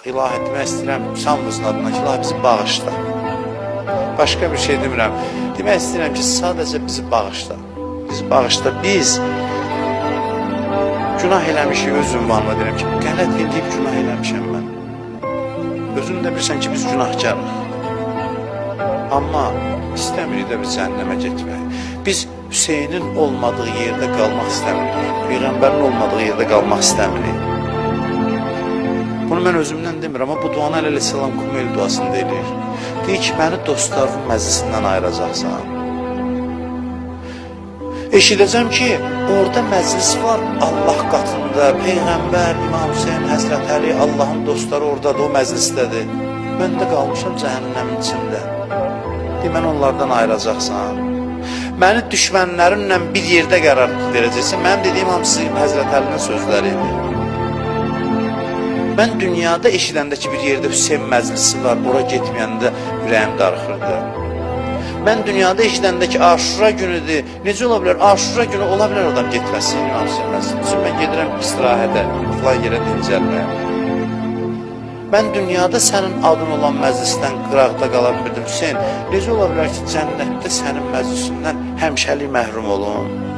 İlahi, demək istəyirəm, hamımızın adına ki, ilahi bizi bağışla. Başqa bir şey demirəm. Demək istəyirəm ki, sadəcə bizi bağışla. Bizi bağışla. Biz günah eləmişik, öz ünvanıma deyirəm ki, qələt edib günah eləmişəm mən. Özün də bilirsən ki, biz günahkarıq. Amma istəmirik də biz cəhənnəmə getmək. Biz Hüseynin olmadığı yerdə qalmaq istəmirik. Peyğəmbərin olmadığı yerdə qalmaq istəmirik. Bunu mən özümdən demirəm, amma bu duanı əleyhissalam Kumeyl duasında eləyir. Deyir ki, məni dostlarının məclisindən ayıracaqsan. Eşidəcəm ki, orada məclis var Allah qatında, Peyğəmbər, İmam Hüseyin, Həzrət Əli, Allahın dostları oradadır, o məclisdədir. Mən də qalmışam cəhənnəmin içində. Deyir, mən onlardan ayıracaqsan. Məni düşmənlərimlə bir yerdə qərar verəcəksən. Mənim dediyim hamısı Həzrət Əlinin sözləri idi. Mən dünyada eşidəndə ki, bir yerdə Hüseyin məclisi var, ora getməyəndə ürəyim darıxırdı. Mən dünyada eşidəndə ki, Aşura günüdür, necə ola bilər? Aşura günü ola bilər adam getməsin, İmam Hüseyin məclisi. Çünki mən gedirəm istirahətə, falan yerə dincəlməyə. Mən dünyada sənin adın olan məclisdən qıraqda qala bilmirdim. Hüseyin, necə ola bilər ki, cənnətdə sənin məclisindən həmişəlik məhrum olum?